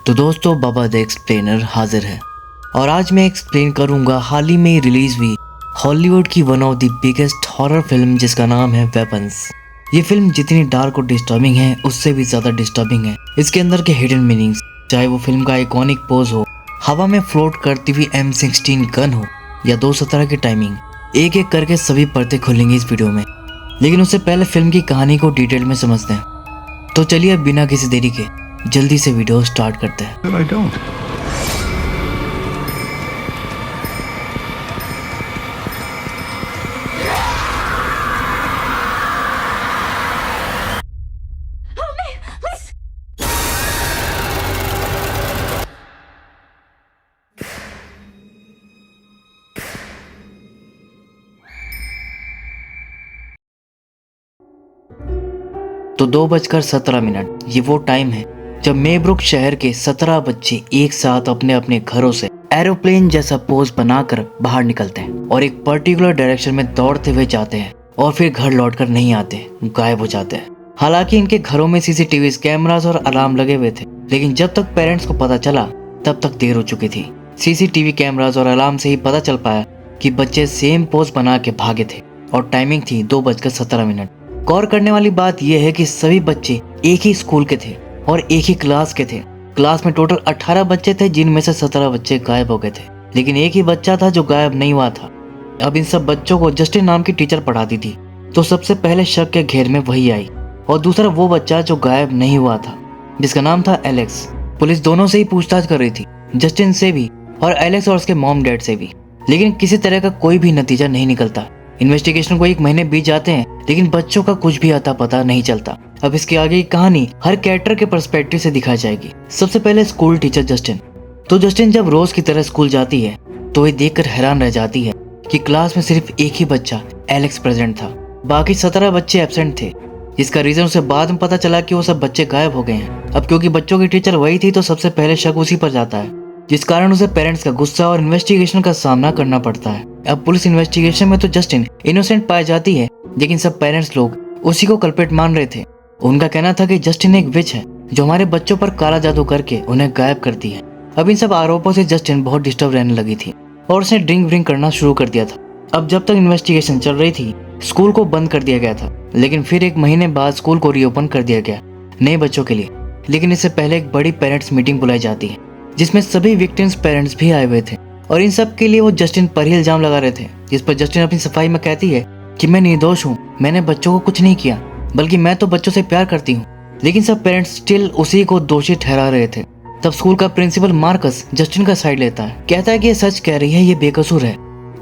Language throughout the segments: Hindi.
तो दोस्तों बाबा द एक्सप्लेनर हाजिर है और आज मैं एक्सप्लेन करूंगा हाल ही में रिलीज हुई हॉलीवुड की one of the biggest horror film जिसका नाम है वेपन्स। ये फिल्म जितनी डार्क और डिस्टर्बिंग है उससे भी ज्यादा डिस्टर्बिंग है इसके अंदर के हिडन मीनिंग्स, चाहे वो फिल्म का आइकॉनिक पोज हो, हवा में फ्लोट करती हुई M16 गन हो या 217 की टाइमिंग। एक एक करके सभी परतें खुलेंगी इस वीडियो में, लेकिन उससे पहले फिल्म की कहानी को डिटेल में समझते हैं। तो चलिए बिना किसी देरी के जल्दी से वीडियो स्टार्ट करते हैं। तो 2:17 ये वो टाइम है जब मेब्रुक शहर के 17 बच्चे एक साथ अपने अपने घरों से एरोप्लेन जैसा पोज बनाकर बाहर निकलते हैं और एक पर्टिकुलर डायरेक्शन में दौड़ते हुए जाते हैं और फिर घर लौटकर नहीं आते, गायब हो जाते हैं। हालांकि इनके घरों में CCTV कैमरास और अलार्म लगे हुए थे, लेकिन जब तक पेरेंट्स को पता चला तब तक देर हो चुकी थी। CCTV कैमरास और अलार्म से ही पता चल पाया कि बच्चे सेम पोज बना के भागे थे और टाइमिंग थी 2:17। गौर करने वाली बात यह है कि सभी बच्चे एक ही स्कूल के थे और एक ही क्लास के थे। क्लास में टोटल 18 बच्चे थे, जिनमें से 17 बच्चे गायब हो गए थे, लेकिन एक ही बच्चा था जो गायब नहीं हुआ था। अब इन सब बच्चों को जस्टिन नाम की टीचर पढ़ाती थी, तो सबसे पहले शक के घेर में वही आई और दूसरा वो बच्चा जो गायब नहीं हुआ था, जिसका नाम था एलेक्स। पुलिस दोनों से ही पूछताछ कर रही थी, जस्टिन से भी और एलेक्स और उसके मॉम डैड से भी, लेकिन किसी तरह का कोई भी नतीजा नहीं निकलता। इन्वेस्टिगेशन को 1 महीने बीत जाते हैं, लेकिन बच्चों का कुछ भी अता पता नहीं चलता। अब इसके आगे की कहानी हर कैरेक्टर के पर्सपेक्टिव से दिखाई जाएगी। सबसे पहले स्कूल टीचर जस्टिन। तो जस्टिन जब रोज की तरह स्कूल जाती है तो ये देखकर हैरान रह जाती है कि क्लास में सिर्फ एक ही बच्चा एलेक्स प्रेजेंट था, बाकी 17 बच्चे एब्सेंट थे। जिसका रीजन उसे बाद में पता चला कि वो सब बच्चे गायब हो गए हैं। अब क्योंकि बच्चों की टीचर वही थी तो सबसे पहले शक उसी पर जाता है, जिस कारण उसे पेरेंट्स का गुस्सा और इन्वेस्टिगेशन का सामना करना पड़ता है। अब पुलिस इन्वेस्टिगेशन में तो जस्टिन इनोसेंट पाई जाती है, लेकिन सब पेरेंट्स लोग उसी को कल्प्रिट मान रहे थे। उनका कहना था कि जस्टिन एक विच है जो हमारे बच्चों पर काला जादू करके उन्हें गायब करती है। अब इन सब आरोपों से जस्टिन बहुत डिस्टर्ब रहने लगी थी और उसने ड्रिंक करना शुरू कर दिया था। अब जब तक इन्वेस्टिगेशन चल रही थी स्कूल को बंद कर दिया गया था, लेकिन फिर 1 महीने बाद स्कूल को रीओपन कर दिया गया नए बच्चों के लिए। लेकिन इससे पहले एक बड़ी पेरेंट्स मीटिंग बुलाई जाती है, जिसमें सभी विक्टिम्स पेरेंट्स भी आए हुए थे और इन सब के लिए वो जस्टिन पर ही इल्जाम लगा रहे थे। जिस पर जस्टिन अपनी सफाई में कहती है कि मैं निर्दोष हूँ, मैंने बच्चों को कुछ नहीं किया, बल्कि मैं तो बच्चों से प्यार करती हूँ। लेकिन सब पेरेंट्स स्टिल उसी को दोषी ठहरा रहे थे। तब स्कूल का प्रिंसिपल मार्कस जस्टिन का साइड लेता है, कहता है कि ये सच कह रही है, ये बेकसूर है,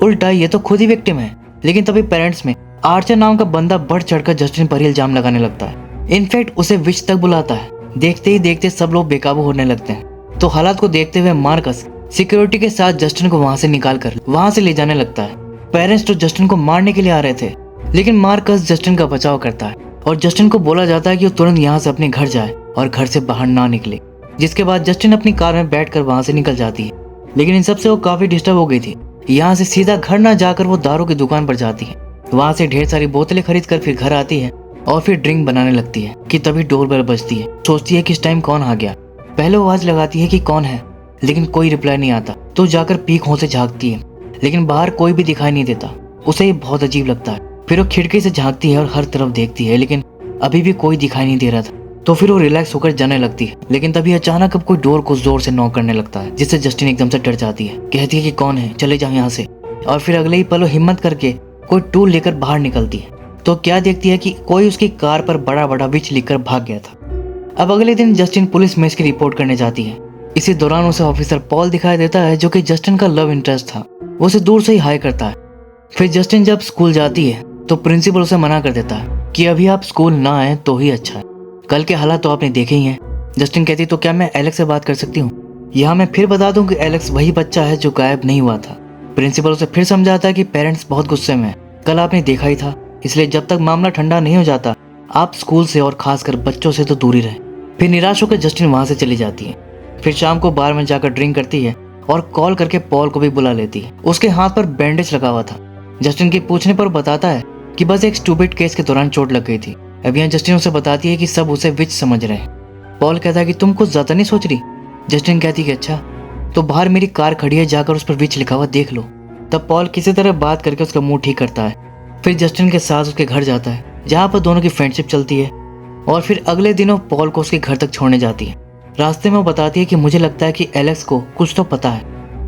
उल्टा ये तो खुद ही विक्टिम है। लेकिन तभी पेरेंट्स में आर्चर नाम का बंदा बढ़ चढ़कर जस्टिन पर ही इल्जाम लगाने लगता है। इनफैक्ट उसे विच तक बुलाता है। देखते ही देखते सब लोग बेकाबू होने लगते हैं। तो हालात को देखते हुए मार्कस सिक्योरिटी के साथ जस्टिन को वहां से निकालकर वहां से ले जाने लगता है। पेरेंट्स तो जस्टिन को मारने के लिए आ रहे थे, लेकिन मार्कस जस्टिन का बचाव करता है और जस्टिन को बोला जाता है कि वो तुरंत यहाँ से अपने घर जाए और घर से बाहर ना निकले। जिसके बाद जस्टिन अपनी कार में बैठकर वहां से निकल जाती है। लेकिन इन सबसे वो काफी डिस्टर्ब हो गई थी। यहाँ से सीधा घर ना जाकर वो दारू की दुकान पर जाती है, वहां से ढेर सारी बोतलें खरीद कर फिर घर आती है और फिर ड्रिंक बनाने लगती है कि तभी डोरबेल बजती है। सोचती है कि इस टाइम कौन आ गया। पहले वो आवाज लगाती है कि कौन है, लेकिन कोई रिप्लाई नहीं आता। तो जाकर पीक हो से झांकती है, लेकिन बाहर कोई भी दिखाई नहीं देता। उसे ये बहुत अजीब लगता है। फिर वो खिड़की से झांकती है और हर तरफ देखती है, लेकिन अभी भी कोई दिखाई नहीं दे रहा था। तो फिर वो रिलैक्स होकर जाने लगती है, लेकिन तभी अचानक अब कोई डोर को जोर से नॉक करने लगता है, जिससे जस्टिन एकदम से डर जाती है। कहती है कि कौन है, चले जाओ यहाँ से। और फिर अगले ही पल हिम्मत करके कोई टूल लेकर बाहर निकलती है, तो क्या देखती है कि कोई उसकी कार पर बड़ा बड़ा विच लिखकर भाग गया था। अब अगले दिन जस्टिन पुलिस में इसकी रिपोर्ट करने जाती है। इसी दौरान उसे ऑफिसर पॉल दिखाई देता है, जो कि जस्टिन का लव इंटरेस्ट था। वो उसे दूर से ही हाई करता है। फिर जस्टिन जब स्कूल जाती है तो प्रिंसिपल उसे मना कर देता है कि अभी आप स्कूल ना आए तो ही अच्छा है, कल के हालात तो आपने देखे ही हैं। जस्टिन कहती तो क्या मैं एलेक्स से बात कर सकती हूँ? यहाँ मैं फिर बता दूं कि एलेक्स वही बच्चा है जो गायब नहीं हुआ था। प्रिंसिपल उसे फिर समझाता है कि पेरेंट्स बहुत गुस्से में हैं, कल आपने देखा ही था, इसलिए जब तक मामला ठंडा नहीं हो जाता आप स्कूल से और खासकर बच्चों से तो दूरी रहे। फिर निराश होकर जस्टिन वहां से चली जाती है। फिर शाम को बार में जाकर ड्रिंक करती है और कॉल करके पॉल को भी बुला लेती है। उसके हाथ पर बैंडेज लगा हुआ था। जस्टिन के पूछने पर बताता है कि बस एक स्टूपिड केस के दौरान चोट लग गई थी। अब यहाँ जस्टिन उसे बताती है कि सब उसे विच समझ रहे हैं। पॉल कहता है कि तुम कुछ ज्यादा नहीं सोच रही, जस्टिन कहती कि अच्छा, तो बाहर मेरी कार खड़ी है, जाकर उस पर विच लिखा हुआ देख लो। तब पॉल किसी तरह बात करके उसका मुंह ठीक करता है। फिर जस्टिन के साथ उसके घर जाता है, जहाँ पर दोनों की फ्रेंडशिप चलती है। और फिर अगले दिनों पॉल को उसके घर तक छोड़ने जाती है। रास्ते में वो बताती है कि मुझे लगता है कि एलेक्स को कुछ तो पता है,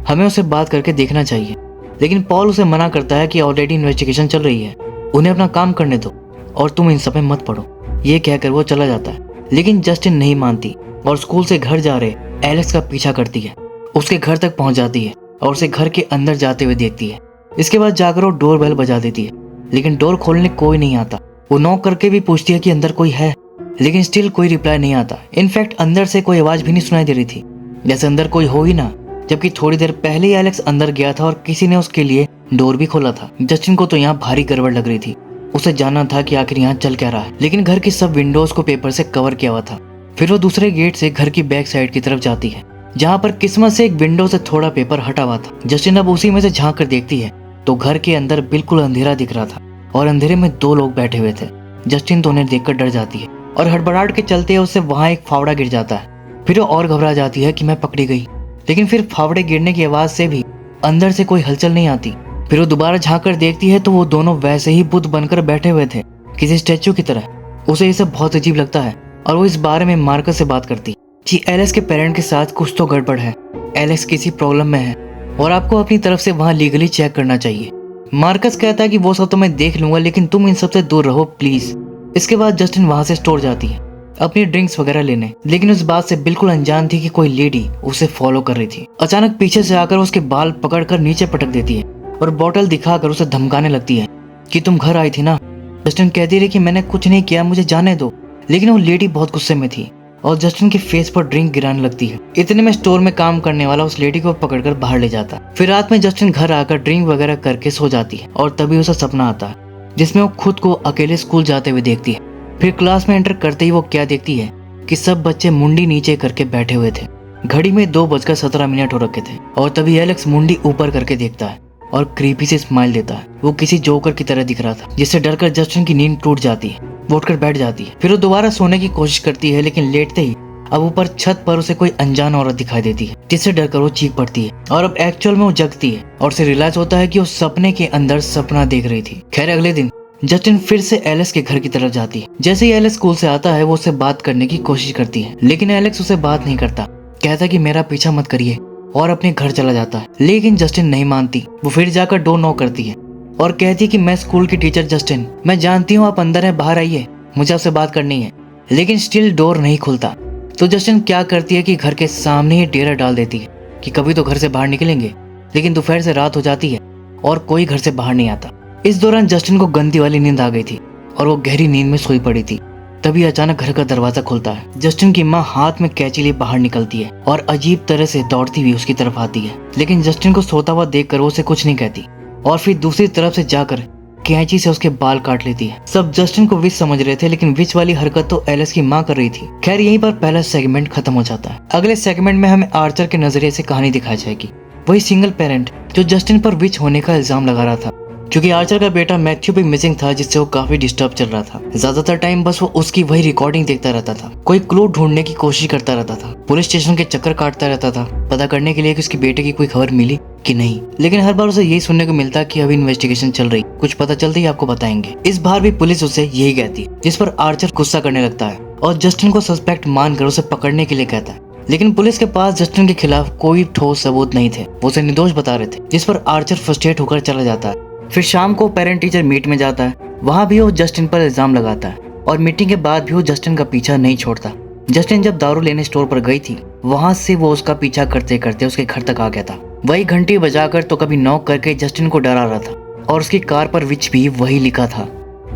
हमें उससे बात करके देखना चाहिए। लेकिन पॉल उसे मना करता है कि ऑलरेडी इन्वेस्टिगेशन चल रही है, उन्हें अपना काम करने दो और तुम इन सब में मत पड़ो। ये कहकर वो चला जाता है। लेकिन जस्टिन नहीं मानती और स्कूल से घर जा रहे एलेक्स का पीछा करती है। उसके घर तक पहुंच जाती है और उसे घर के अंदर जाते हुए देखती है। इसके बाद जाकर वो डोर बेल बजा देती है, लेकिन डोर खोलने कोई नहीं आता। वो नॉक करके भी पूछती है कि अंदर कोई है, लेकिन स्टिल कोई रिप्लाई नहीं आता। इनफैक्ट अंदर से कोई आवाज भी नहीं सुनाई दे रही थी, जैसे अंदर कोई हो ही ना। जबकि थोड़ी देर पहले ही एलेक्स अंदर गया था और किसी ने उसके लिए डोर भी खोला था। जस्टिन को तो यहाँ भारी गड़बड़ लग रही थी। उसे जानना था कि आखिर यहाँ चल क्या रहा है। लेकिन घर की सब विंडोज को पेपर से कवर किया हुआ था। फिर वो दूसरे गेट से घर की बैक साइड की तरफ जाती है, जहाँ पर किस्मत से एक विंडो से थोड़ा पेपर हटा हुआ था। जस्टिन अब उसी में से झांक कर देखती है तो घर के अंदर बिल्कुल अंधेरा दिख रहा था और अंधेरे में 2 लोग बैठे हुए थे। जस्टिन तो उन्हें देखकर डर जाती है और हड़बड़ाहट के चलते उससे वहां एक फावड़ा गिर जाता है। फिर वो और घबरा जाती है कि मैं पकड़ी गई। लेकिन फिर फावड़े गिरने की आवाज से भी अंदर से कोई हलचल नहीं आती। फिर वो दोबारा झांक कर देखती है तो वो दोनों वैसे ही बुद्ध बनकर बैठे हुए थे, किसी स्टैचू की तरह। उसे ये सब बहुत अजीब लगता है और वो इस बारे में मार्कस से बात करती कि एलेक्स के पेरेंट के साथ कुछ तो गड़बड़ है, एलेक्स किसी प्रॉब्लम में है और आपको अपनी तरफ से वहां लीगली चेक करना चाहिए। मार्कस कहता है कि वो सब तो मैं देख लूंगा, लेकिन तुम इन सब से दूर रहो प्लीज। इसके बाद जस्टिन वहां से स्टोर जाती है अपनी ड्रिंक्स वगैरह लेने, लेकिन उस बात से बिल्कुल अनजान थी कि कोई लेडी उसे फॉलो कर रही थी। अचानक पीछे से आकर उसके बाल पकड़कर नीचे पटक देती है और बोतल दिखाकर उसे धमकाने लगती है कि तुम घर आई थी ना। जस्टिन कहती रही कि मैंने कुछ नहीं किया, मुझे जाने दो। लेकिन वो लेडी बहुत गुस्से में थी और जस्टिन के फेस पर ड्रिंक गिराने लगती है। इतने में स्टोर में काम करने वाला उस लेडी को पकड़कर बाहर ले जाता है। फिर रात में जस्टिन घर आकर ड्रिंक वगैरह करके सो जाती है और तभी उसे सपना आता है जिसमें वो खुद को अकेले स्कूल जाते हुए देखती है। फिर क्लास में एंटर करते ही वो क्या देखती है कि सब बच्चे मुंडी नीचे करके बैठे हुए थे। घड़ी में 2:17 हो रखे थे और तभी एलेक्स मुंडी ऊपर करके देखता है और क्रीपी से स्माइल देता है। वो किसी जोकर की तरह दिख रहा था, जिससे डरकर जस्टिन की नींद टूट जाती है, वो उठकर बैठ जाती है। फिर वो दोबारा सोने की कोशिश करती है, लेकिन लेटते ही अब ऊपर छत पर उसे कोई अनजान औरत दिखाई देती है, जिससे डरकर वो चीख पड़ती है और अब एक्चुअल में वो जगती है और उसे रियलाइज होता है कि वो सपने के अंदर सपना देख रही थी। खैर अगले दिन जस्टिन फिर से एलेक्स के घर की तरफ जाती है। जैसे ही एलेक्स स्कूल से आता है वो उससे बात करने की कोशिश करती है, लेकिन एलेक्स उसे बात नहीं करता। कहता कि मेरा पीछा मत करिए और अपने घर चला जाता है। लेकिन जस्टिन नहीं मानती। वो फिर जाकर डोर नॉक करती है और कहती है कि मैं स्कूल की टीचर जस्टिन, मैं जानती हूँ आप अंदर हैं, बाहर आइए, मुझे आपसे बात करनी है। लेकिन स्टिल डोर नहीं खुलता। तो जस्टिन क्या करती है कि घर के सामने ही डेरा डाल देती है कि कभी तो घर से बाहर निकलेंगे। लेकिन दोपहर से रात हो जाती है और कोई घर से बाहर नहीं आता। इस दौरान जस्टिन को गंदी वाली नींद आ गई थी और वो गहरी नींद में सोई पड़ी थी। तभी अचानक घर का दरवाजा खुलता है। जस्टिन की माँ हाथ में कैंची लिए बाहर निकलती है और अजीब तरह से दौड़ती हुई उसकी तरफ आती है। लेकिन जस्टिन को सोता हुआ देखकर वो उसे कुछ नहीं कहती और फिर दूसरी तरफ से जाकर कैंची से उसके बाल काट लेती है। सब जस्टिन को विच समझ रहे थे, लेकिन विच वाली हरकत तो एलेक्स की माँ कर रही थी। खैर यहीं पर पहला सेगमेंट खत्म हो जाता है। अगले सेगमेंट में हमें आर्चर के नजरिए से कहानी दिखाई जाएगी। वही सिंगल पेरेंट जो जस्टिन पर विच होने का इल्जाम लगा रहा था, क्योंकि आर्चर का बेटा मैथ्यू भी मिसिंग था, जिससे वो काफी डिस्टर्ब चल रहा था। ज्यादातर टाइम बस वो उसकी वही रिकॉर्डिंग देखता रहता था, कोई क्लू ढूंढने की कोशिश करता रहता था, पुलिस स्टेशन के चक्कर काटता रहता था पता करने के लिए कि उसके बेटे की कोई खबर मिली कि नहीं। लेकिन हर बार उसे यही सुनने को मिलता कि अभी इन्वेस्टिगेशन चल रही, कुछ पता चलते ही आपको बताएंगे। इस बार भी पुलिस उसे यही कहती, जिस पर आर्चर गुस्सा करने लगता है और जस्टिन को सस्पेक्ट मानकर उसे पकड़ने के लिए कहता है। लेकिन पुलिस के पास जस्टिन के खिलाफ कोई ठोस सबूत नहीं थे, वो उसे निर्दोष बता रहे थे, जिस पर आर्चर फ्रस्ट्रेट होकर चला जाता है। फिर शाम को पेरेंट टीचर मीट में जाता है, वहाँ भी वो जस्टिन पर इल्जाम लगाता है और मीटिंग के बाद भी वो जस्टिन का पीछा नहीं छोड़ता। जस्टिन जब दारू लेने स्टोर पर गई थी, वहाँ से वो उसका पीछा करते करते उसके घर तक आ गया था। वही घंटी बजाकर तो कभी नॉक करके जस्टिन को डरा रहा था और उसकी कार पर विच भी वही लिखा था।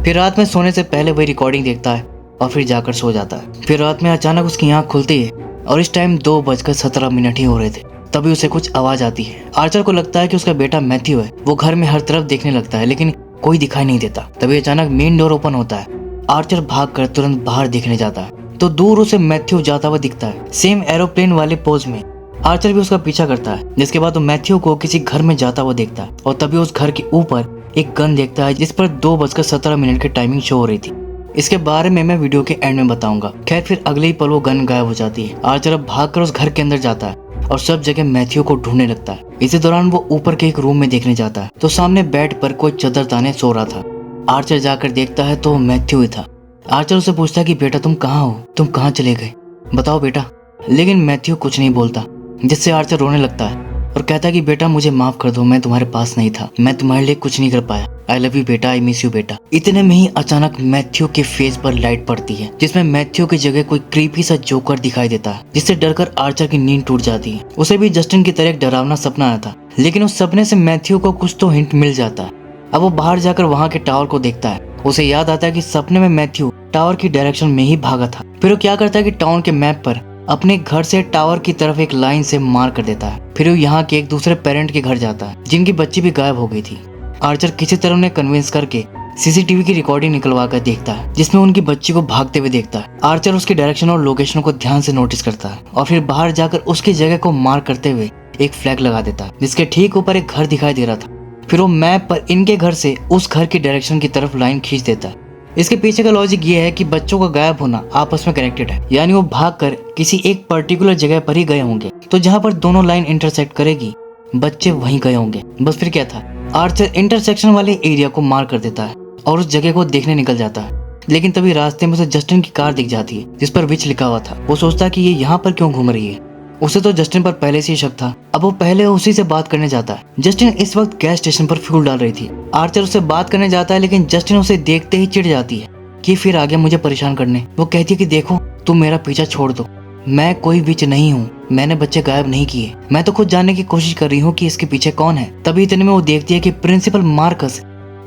फिर रात में सोने से पहले वही रिकॉर्डिंग देखता है और फिर जाकर सो जाता है। फिर रात में अचानक उसकी आँख खुलती है और इस टाइम 2:17 ही हो रहे थे। तभी उसे कुछ आवाज आती है। आर्चर को लगता है कि उसका बेटा मैथ्यू है। वो घर में हर तरफ देखने लगता है, लेकिन कोई दिखाई नहीं देता। तभी अचानक मेन डोर ओपन होता है। आर्चर भागकर तुरंत बाहर देखने जाता है तो दूर उसे मैथ्यू जाता हुआ दिखता है, सेम एरोप्लेन वाले पोज में। आर्चर भी उसका पीछा करता है, जिसके बाद वो मैथ्यू को किसी घर में जाता हुआ देखता है और तभी उस घर के ऊपर एक गन देखता है जिस पर 2:17 की टाइमिंग शो हो रही थी। इसके बारे में मैं वीडियो के एंड में बताऊंगा। खैर फिर अगले ही पल वो गन गायब हो जाती है। आर्चर अब भागकर उस घर के अंदर जाता है और सब जगह मैथ्यू को ढूंढने लगता है। इसी दौरान वो ऊपर के एक रूम में देखने जाता है तो सामने बेड पर कोई चद्दर ताने सो रहा था। आर्चर जाकर देखता है तो मैथ्यू ही था। आर्चर उससे पूछता है कि बेटा तुम कहाँ हो, तुम कहाँ चले गए, बताओ बेटा। लेकिन मैथ्यू कुछ नहीं बोलता, जिससे आर्चर रोने लगता है और कहता है कि बेटा मुझे माफ कर दो, मैं तुम्हारे पास नहीं था, मैं तुम्हारे लिए कुछ नहीं कर पाया, आई लव यू बेटा, आई मिस यू बेटा। इतने में ही अचानक मैथ्यू के फेस पर लाइट पड़ती है जिसमें मैथ्यू की जगह कोई क्रीपी सा जोकर दिखाई देता है, जिससे डरकर आर्चर की नींद टूट जाती है। उसे भी जस्टिन की तरह एक डरावना सपना आया था, लेकिन उस सपने से मैथ्यू को कुछ तो हिंट मिल जाता है। अब वो बाहर जाकर वहाँ के टावर को देखता है। उसे याद आता है कि सपने में मैथ्यू टावर की डायरेक्शन में ही भागा था। फिर वो क्या करता है कि टाउन के मैप पर अपने घर से टावर की तरफ एक लाइन से मार कर देता है। फिर वो यहाँ के एक दूसरे पेरेंट के घर जाता है जिनकी बच्ची भी गायब हो गई थी। आर्चर किसी तरह उन्हें कन्विंस करके सीसीटीवी की रिकॉर्डिंग निकलवा कर देखता है जिसमें उनकी बच्ची को भागते हुए देखता है। आर्चर उसकी डायरेक्शन और लोकेशन को ध्यान से नोटिस करता है और फिर बाहर जाकर उसकी जगह को मार्क करते हुए एक फ्लैग लगा देता है जिसके ठीक ऊपर एक घर दिखाई दे रहा था। फिर वो मैप पर इनके घर से उस घर की डायरेक्शन की तरफ लाइन खींच देता है। इसके पीछे का लॉजिक ये है कि बच्चों का गायब होना आपस में कनेक्टेड है, यानी वो भागकर किसी एक पर्टिकुलर जगह पर ही गए होंगे, तो जहाँ पर दोनों लाइन इंटरसेक्ट करेगी बच्चे वहीं गए होंगे। बस फिर क्या था, आर्चर इंटरसेक्शन वाले एरिया को मार कर देता है और उस जगह को देखने निकल जाता है। लेकिन तभी रास्ते में उसे जस्टिन की कार दिख जाती है जिस पर विच लिखा हुआ था। वो सोचता है कि ये यहाँ पर क्यों घूम रही है। उसे तो जस्टिन पर पहले से ही शक था। अब वो पहले उसी से बात करने जाता है। जस्टिन इस वक्त गैस स्टेशन पर फ्यूल डाल रही थी। आर्चर उससे बात करने जाता है लेकिन जस्टिन उसे देखते ही चिढ़ जाती है कि फिर आ गया मुझे परेशान करने। वो कहती है कि देखो तुम मेरा पीछा छोड़ दो, मैं कोई विच नहीं हूँ, मैंने बच्चे गायब नहीं किए, मैं तो खुद जानने की कोशिश कर रही हूँ कि इसके पीछे कौन है। तभी इतने में वो देखती है कि प्रिंसिपल मार्कस,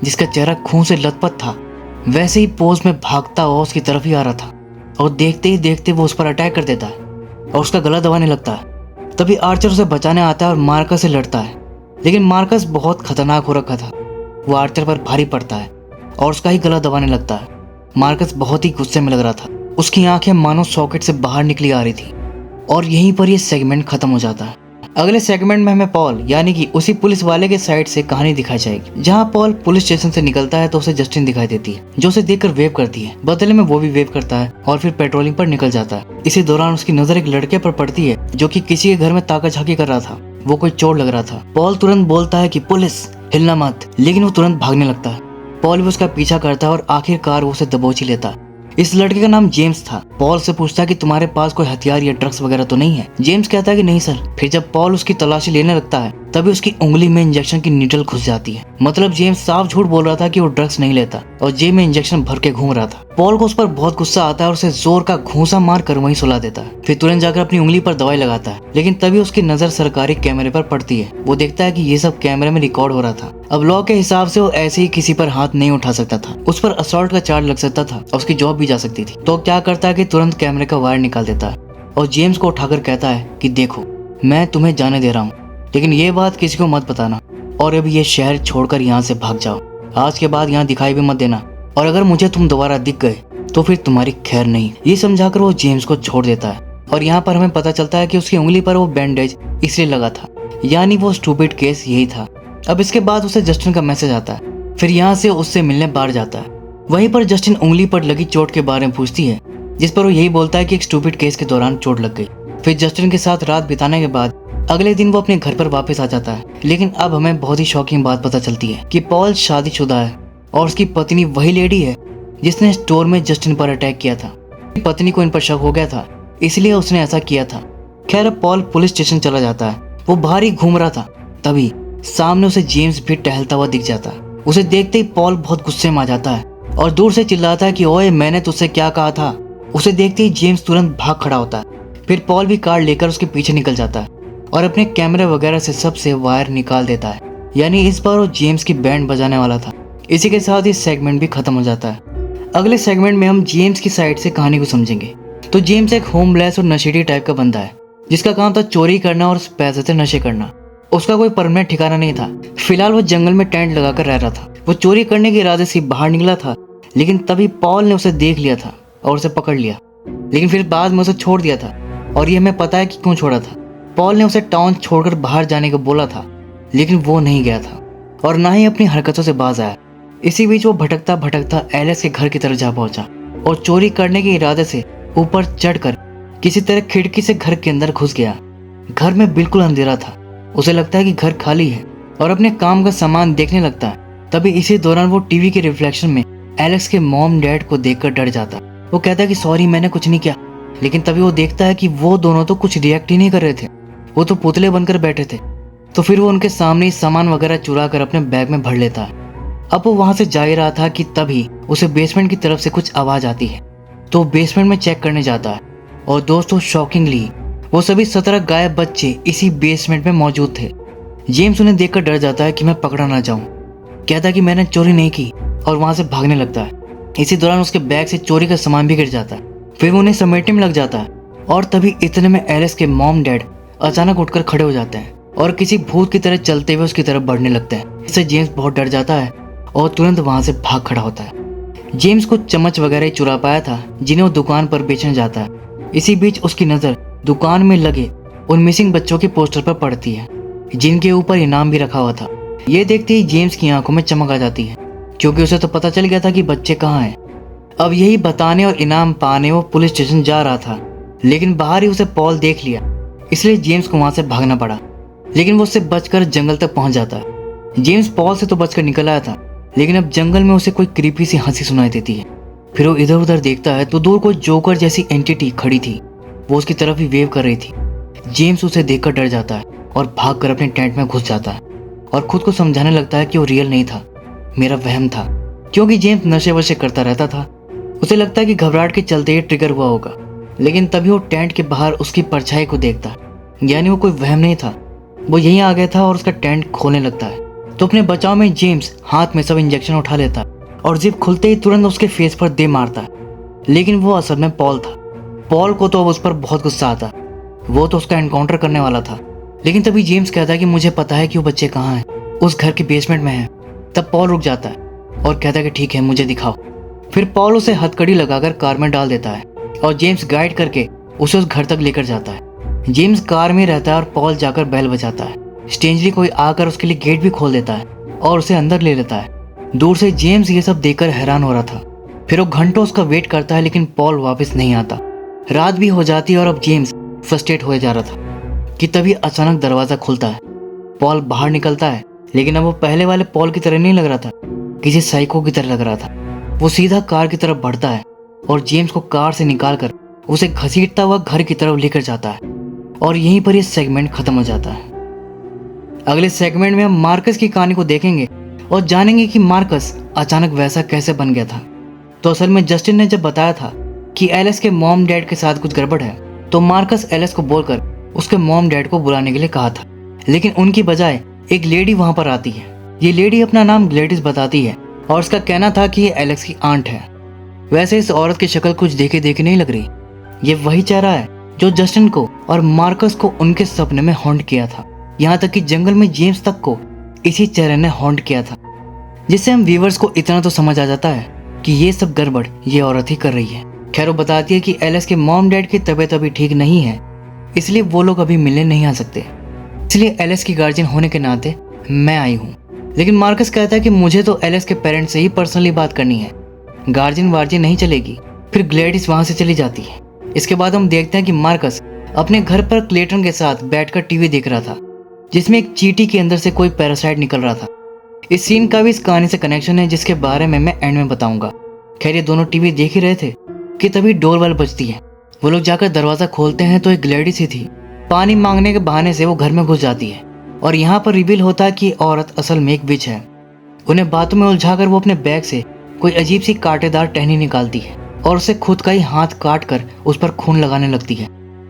जिसका चेहरा खून से लथपथ था, वैसे ही पोज में भागता हुआ उसकी तरफ ही आ रहा था और देखते ही देखते वो उस पर अटैक कर देता है और उसका गला दबाने लगता है। तभी आर्चर उसे बचाने आता है और मार्कस से लड़ता है, लेकिन मार्कस बहुत खतरनाक हो रखा था। वो आर्चर पर भारी पड़ता है और उसका ही गला दबाने लगता है। मार्कस बहुत ही गुस्से में लग रहा था, उसकी आंखें मानो सॉकेट से बाहर निकली आ रही थी। और यहीं पर यह सेगमेंट खत्म हो जाता है। अगले सेगमेंट में हमें पॉल यानी कि उसी पुलिस वाले के साइड से कहानी दिखाई जाएगी। जहां पॉल पुलिस स्टेशन से निकलता है तो उसे जस्टिन दिखाई देती है जो उसे देखकर वेव करती है। बदले में वो भी वेव करता है और फिर पेट्रोलिंग पर निकल जाता है। इसी दौरान उसकी नजर एक लड़के पर पड़ती है जो कि किसी के घर में ताका झाकी कर रहा था। वो कोई चोर लग रहा था। पॉल तुरंत बोलता है कि पुलिस हिलना मत, लेकिन वो तुरंत भागने लगता है। पॉल भी उसका पीछा करता है और आखिरकार वो उसे दबोच ही लेता है। इस लड़के का नाम जेम्स था। पॉल से पूछता है कि तुम्हारे पास कोई हथियार या ड्रग्स वगैरह तो नहीं है। जेम्स कहता है कि नहीं सर। फिर जब पॉल उसकी तलाशी लेने लगता है तभी उसकी उंगली में इंजेक्शन की नीडल घुस जाती है। मतलब जेम्स साफ झूठ बोल रहा था कि वो ड्रग्स नहीं लेता और जेब में इंजेक्शन भर के घूम रहा था। पॉल को उस पर बहुत गुस्सा आता है और उसे जोर का घूंसा मार कर वहीं सुला देता है। फिर तुरंत जाकर अपनी उंगली पर दवाई लगाता है, लेकिन तभी उसकी नजर सरकारी कैमरे पर पड़ती है। वो देखता है कि ये सब कैमरे में रिकॉर्ड हो रहा था। अब लॉ के हिसाब से वो ऐसे ही किसी पर हाथ नहीं उठा सकता था, उस पर असॉल्ट का चार्ज लग सकता था और उसकी जॉब भी जा सकती थी। तो क्या करता है कि तुरंत कैमरे का वायर निकाल देता है और जेम्स को उठाकर कहता है कि देखो मैं तुम्हें जाने दे रहा हूँ, लेकिन ये बात किसी को मत बताना और अब ये शहर छोड़कर यहाँ से भाग जाओ। आज के बाद यहाँ दिखाई भी मत देना और अगर मुझे तुम दोबारा दिख गए तो फिर तुम्हारी खैर नहीं। ये समझाकर वो जेम्स को छोड़ देता है और यहाँ पर हमें पता चलता है कि उसकी उंगली पर वो बैंडेज इसलिए लगा था, यानी वो स्टूपिड केस यही था। अब इसके बाद उसे जस्टिन का मैसेज आता है। फिर यहाँ से उससे मिलने बाहर जाता है। वहीं पर जस्टिन उंगली पर लगी चोट के बारे में पूछती है, जिस पर वो यही बोलता है कि एक स्टूपिड केस के दौरान चोट लग गई। फिर जस्टिन के साथ रात बिताने के बाद अगले दिन वो अपने घर पर वापस आ जाता है। लेकिन अब हमें बहुत ही शॉकिंग बात पता चलती है कि पॉल शादीशुदा है और उसकी पत्नी वही लेडी है जिसने स्टोर में जस्टिन पर अटैक किया था। पत्नी को इन पर शक हो गया था, इसलिए उसने ऐसा किया था। खैर अब पॉल पुलिस स्टेशन चला जाता है। वो बाहर ही घूम रहा था, तभी सामने उसे जेम्स भी टहलता हुआ दिख जाता है। उसे देखते ही पॉल बहुत गुस्से में आ जाता है और दूर से चिल्लाता है कि ओए मैंने तुझसे क्या कहा था। उसे देखते ही जेम्स तुरंत भाग खड़ा होता है। फिर पॉल भी कार लेकर उसके पीछे निकल जाता है और अपने कैमरे वगैरह से सबसे वायर निकाल देता है, यानी इस बार वो जेम्स की बैंड बजाने वाला था। इसी के साथ ये सेगमेंट भी खत्म हो जाता है। अगले सेगमेंट में हम जेम्स की साइड से कहानी को समझेंगे। तो जेम्स एक होमलेस और नशेड़ी टाइप का बंदा है जिसका काम था चोरी करना और पैसे से नशे करना। उसका कोई परमानेंट ठिकाना नहीं था। फिलहाल वो जंगल में टेंट लगाकर रह रहा था। वो चोरी करने के इरादे से बाहर निकला था, लेकिन तभी पॉल ने उसे देख लिया था और उसे पकड़ लिया, लेकिन फिर बाद में उसे छोड़ दिया था। और ये हमें पता है कि क्यों छोड़ा था। पॉल ने उसे टाउन छोड़कर बाहर जाने को बोला था, लेकिन वो नहीं गया था और ना ही अपनी हरकतों से बाज आया। इसी बीच वो भटकता भटकता एलिस के घर की तरफ जा पहुंचा। और चोरी करने के इरादे से ऊपर चढ़कर किसी तरह खिड़की से घर के अंदर घुस गया। घर में बिल्कुल अंधेरा था। उसे लगता है कि घर खाली है और अपने काम का सामान देखने लगता है। तभी इसी दौरान वो टीवी के रिफ्लेक्शन में एलेक्स के मॉम डैड को देखकर डर जाता। वो कहता है कि सॉरी, मैंने कुछ नहीं किया। लेकिन तभी वो देखता है कि वो दोनों तो कुछ रिएक्ट ही नहीं कर रहे थे, वो तो पुतले बनकर बैठे थे। तो फिर वो उनके सामने ही सामान वगैरह चुरा कर अपने बैग में भर लेता है। अब वो वहां से जा ही रहा था कि तभी उसे बेसमेंट की तरफ से कुछ आवाज आती है। तो बेसमेंट में चेक करने जाता है और दोस्तों शॉकिंगली वो सभी 17 गायब बच्चे इसी बेसमेंट में मौजूद थे। जेम्स उन्हें देखकर डर जाता है कि मैं पकड़ा ना जाऊं। कहता है कि मैंने चोरी नहीं की और वहां से भागने लगता है। इसी दौरान उसके बैग से चोरी का सामान भी गिर जाता है। फिर वो उन्हें समेटने में लग जाता है और तभी इतने में एलिस के मॉम डैड अचानक उठकर खड़े हो जाते हैं और किसी भूत की तरह चलते हुए उसकी तरफ बढ़ने लगते हैं। इससे जेम्स बहुत डर जाता है और तुरंत वहां से भाग खड़ा होता है। जेम्स कुछ चम्मच वगैरह ही चुरा पाया था जिन्हें वो दुकान पर बेचने जाता है। इसी बीच उसकी नजर दुकान में लगे उन मिसिंग बच्चों के पोस्टर पर पड़ती है जिनके ऊपर इनाम भी रखा हुआ था। ये देखते ही जेम्स की आंखों में चमक आ जाती है क्योंकि उसे तो पता चल गया था कि बच्चे कहाँ हैं। अब यही बताने और इनाम पाने वो पुलिस स्टेशन जा रहा था, लेकिन बाहर ही उसे पॉल देख लिया, इसलिए जेम्स को वहां से भागना पड़ा। लेकिन वो उससे बचकर जंगल तक पहुंच जाता है। जेम्स पॉल से तो बचकर निकल आया था, लेकिन अब जंगल में उसे कोई क्रीपी सी हंसी सुनाई देती है। फिर वो इधर उधर देखता है तो दूर कोई जोकर जैसी एंटिटी खड़ी थी। वो उसकी तरफ ही वेव कर रही थी। जेम्स उसे देखकर डर जाता है और भागकर अपने टेंट में घुस जाता है और खुद को समझाने लगता है कि वो रियल नहीं था, मेरा वहम था। क्योंकि जेम्स नशे वशे करता रहता था, उसे लगता है कि घबराहट के चलते ही ट्रिगर हुआ होगा। लेकिन तभी वो टेंट के बाहर उसकी परछाई को देखता है, यानी वो कोई वहम नहीं था, वो यहीं आ गया था और उसका टेंट खोलने लगता है। तो अपने बचाव में जेम्स हाथ में सब इंजेक्शन उठा लेता है और जिप खुलते ही तुरंत उसके फेस पर दे मारता है। लेकिन वो असल में पॉल था। पॉल को तो अब उस पर बहुत गुस्सा आता, वो तो उसका एनकाउंटर करने वाला था। लेकिन तभी जेम्स कहता है कि मुझे पता है कि वो बच्चे कहाँ हैं, उस घर के बेसमेंट में हैं। तब पॉल रुक जाता है और कहता है कि ठीक है, मुझे दिखाओ। फिर पॉल उसे हथकड़ी लगाकर कार में डाल देता है और जेम्स गाइड करके उसे उस घर तक लेकर जाता है। जेम्स कार में रहता है और पॉल जाकर बेल बजाता है। स्ट्रेंजली कोई आकर उसके लिए गेट भी खोल देता है और उसे अंदर ले लेता है। दूर से जेम्स ये सब देखकर हैरान हो रहा था। फिर वो घंटों उसका वेट करता है, लेकिन पॉल वापस नहीं आता। रात भी हो जाती है और अब जेम्स फ्रस्ट्रेट हो जा रहा था कि तभी अचानक दरवाजा खुलता है। पॉल बाहर निकलता है, लेकिन अब वो पहले वाले पॉल की तरह नहीं लग रहा था, किसी साइको की तरह लग रहा था। वो सीधा कार की तरफ बढ़ता है और जेम्स को कार से निकालकर उसे घसीटता हुआ घर की तरफ लेकर जाता है। और यहीं पर ये सेगमेंट खत्म हो जाता है। अगले सेगमेंट में हम मार्कस की कहानी को देखेंगे और जानेंगे कि मार्कस अचानक वैसा कैसे बन गया था। तो असल में जस्टिन ने जब बताया था कि एलिस के मॉम डैड के साथ कुछ गड़बड़ है, तो मार्कस एलिस को बोलकर उसके मॉम डैड को बुलाने के लिए कहा था। लेकिन उनकी बजाय एक लेडी वहां पर आती है। ये लेडी अपना नाम ग्लेडिस बताती है और उसका कहना था कि ये एलेक्स की आंट है। वैसे इस औरत की शक्ल कुछ देखे देखे नहीं लग रही। ये वही चेहरा है जो जस्टिन को और मार्कस को उनके सपने में हॉन्ट किया था। यहाँ तक कि जंगल में जेम्स तक को इसी चेहरे ने हॉन्ट किया था। जिससे हम व्यूवर्स को इतना तो समझ आ जाता है कि ये सब गड़बड़ ये औरत ही कर रही है। खैर वो बताती है कि एलिस के मॉम डैड की तबीयत अभी ठीक नहीं है, इसलिए वो लोग अभी मिलने नहीं आ सकते। इसलिए एलिस की गार्जियन होने के नाते मैं आई हूँ। लेकिन मार्कस कहता है कि मुझे तो एलिस के पेरेंट्स से ही पर्सनली बात करनी है, गार्जियन वार्जियन नहीं चलेगी। फिर ग्लेडिस वहां से चली जाती है। इसके बाद हम देखते हैं कि मार्कस अपने घर पर क्लेटन के साथ बैठकर टीवी देख रहा था, जिसमें एक चींटी के अंदर से कोई पैरासाइट निकल रहा था। इस सीन का भी इस कहानी से कनेक्शन है, जिसके बारे में मैं एंड में बताऊंगा। खैर ये दोनों टीवी देख ही रहे थे कि तभी डोर बेल बजती है। वो लोग जाकर दरवाजा खोलते हैं तो एक ग्लेडिस ही थी। पानी मांगने के बहाने से वो घर में घुस जाती है और यहाँ पर रिवील होता है कि औरत असल में एक विच है। उन्हें बातों में उलझाकर वो अपने बैग से कोई अजीब सी कांटेदार टहनी निकालती है और उसे खुद का ही हाथ काट कर उस पर खून लगाने लगती है।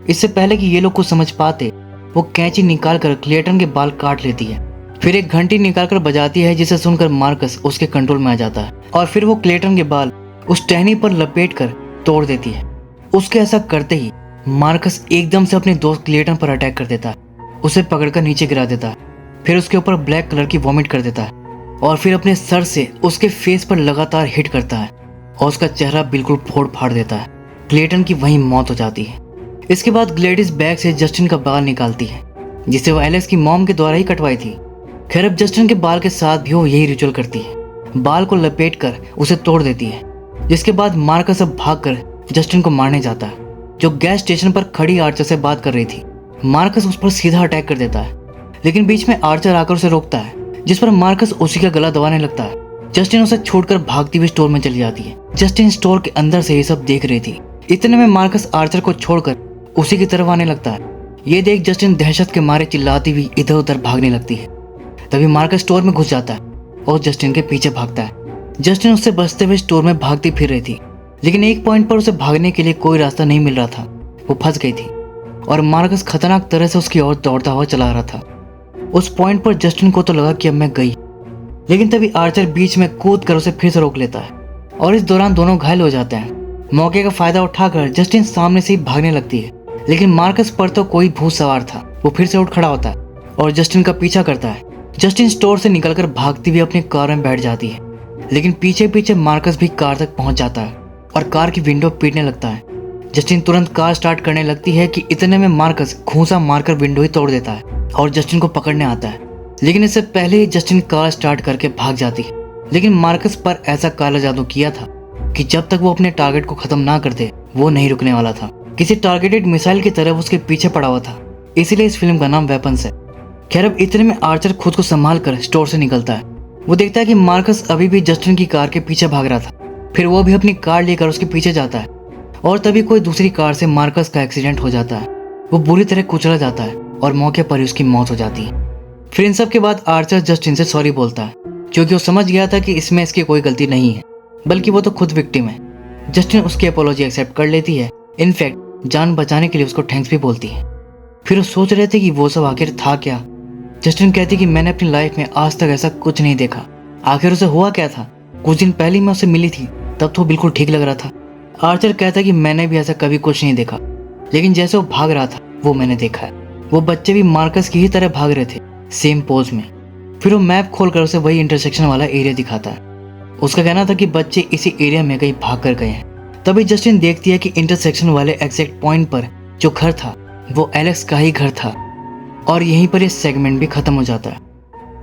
इससे पहले कि ये लोग कुछ समझ पाते, वो कैंची निकालकर क्लेटन के बाल काट लेती है। फिर एक घंटी निकालकर बजाती है, जिसे सुनकर मार्कस उसके कंट्रोल में आ जाता है और फिर वो क्लेटन के बाल उस टहनी पर लपेट कर तोड़ देती है। उसके ऐसा करते ही मार्कस एकदम से अपने दोस्त क्लेटन पर अटैक कर देता है, उसे पकड़कर नीचे गिरा देता है। फिर उसके ऊपर ब्लैक कलर की वॉमिट कर देता है और फिर अपने सर से उसके फेस पर लगातार हिट करता है और उसका चेहरा बिल्कुल फोड़ फाड़ देता है। क्लेटन की वहीं मौत हो जाती है। इसके बाद ग्लेडिस बैग से जस्टिन का बाल निकालती है, जिसे वो एलिस की मॉम के द्वारा ही कटवाई थी। खैर अब जस्टिन के बाल के साथ भी वो यही रिचुअल करती है। बाल को लपेट कर उसे तोड़ देती है जिसके बाद मार्कस अब भागकर जस्टिन को मारने जाता है, जो गैस स्टेशन पर खड़ी आर्चर से बात कर रही थी। मार्कस उस पर सीधा अटैक कर देता है, लेकिन बीच में आर्चर आकर उसे रोकता है, जिस पर मार्कस उसी का गला दबाने लगता है। जस्टिन उसे छोड़कर भागती हुई स्टोर में चली जाती है। जस्टिन स्टोर के अंदर से ये सब देख रही थी। इतने में मार्कस आर्चर को छोड़कर उसी की तरफ आने लगता है। ये देख जस्टिन दहशत के मारे चिल्लाती हुई इधर उधर भागने लगती है। तभी मार्कस स्टोर में घुस जाता है और जस्टिन के पीछे भागता है। जस्टिन उससे बचते हुए स्टोर में भागती फिर रही थी, लेकिन एक पॉइंट पर उसे भागने के लिए कोई रास्ता नहीं मिल रहा था। वो फंस गई थी और मार्कस खतरनाक तरह से उसकी ओर दौड़ता हुआ चला रहा था। उस पॉइंट पर जस्टिन को तो लगा कि अब मैं गई, लेकिन तभी आर्चर बीच में कूद कर उसे फिर से रोक लेता है और इस दौरान दोनों घायल हो जाते हैं। मौके का फायदा उठाकर जस्टिन सामने से ही भागने लगती है, लेकिन मार्कस पर तो कोई भूत सवार था। वो फिर से उठ खड़ा होता है और जस्टिन का पीछा करता है। जस्टिन स्टोर से निकलकर भागती हुई अपनी कार में बैठ जाती है, लेकिन पीछे पीछे मार्कस भी कार तक पहुंच जाता है और कार की विंडो पीटने लगता है। जस्टिन तुरंत कार स्टार्ट करने लगती है कि इतने में मार्कस घूंसा मारकर विंडो ही तोड़ देता है और जस्टिन को पकड़ने आता है, लेकिन इससे पहले ही जस्टिन कार स्टार्ट करके भाग जाती है। लेकिन मार्कस पर ऐसा काला जादू किया था कि जब तक वो अपने टारगेट को खत्म ना कर दे वो नहीं रुकने वाला था। किसी टारगेटेड मिसाइल की तरह उसके पीछे पड़ा हुआ था, इसीलिए इस फिल्म का नाम वेपन्स है। खैर अब इतने में आर्चर खुद को संभाल कर स्टोर से निकलता है। वो देखता है कि मार्कस अभी भी जस्टिन की कार के पीछे भाग रहा था। फिर वो भी अपनी कार लेकर उसके पीछे जाता है और तभी कोई दूसरी कार से मार्कस का एक्सीडेंट हो जाता है। वो बुरी तरह कुचला जाता है और मौके पर ही उसकी मौत हो जाती है। फिर इन सब के बाद आर्चर जस्टिन से सॉरी बोलता है, क्योंकि वो समझ गया था कि इसमें इसकी कोई गलती नहीं है, बल्कि वो तो खुद विक्टिम है। जस्टिन उसकी अपोलॉजी एक्सेप्ट कर लेती है। इनफैक्ट जान बचाने के लिए उसको थैंक्स भी बोलती है। फिर वो सोच रहे थे कि वो सब आखिर था क्या। जस्टिन कहती कि मैंने अपनी लाइफ में आज तक ऐसा कुछ नहीं देखा। आखिर उसे हुआ क्या था? कुछ दिन पहले मैं उससे मिली थी, तब तो बिल्कुल ठीक लग रहा था। आर्चर कहता कि मैंने भी ऐसा कभी कुछ नहीं देखा, लेकिन जैसे वो भाग रहा था वो मैंने देखा है। वो बच्चे भी मार्कस की ही तरह भाग रहे थे, सेम पोज में। फिर वो मैप खोलकर उसे वही इंटरसेक्शन वाला एरिया दिखाता है। उसका कहना था कि बच्चे इसी एरिया में कहीं भाग कर गए हैं। तभी जस्टिन देखती है कि इंटरसेक्शन वाले एग्जैक्ट पॉइंट पर जो घर था वो एलेक्स का ही घर था, और यहीं पर ये सेगमेंट भी खत्म हो जाता है।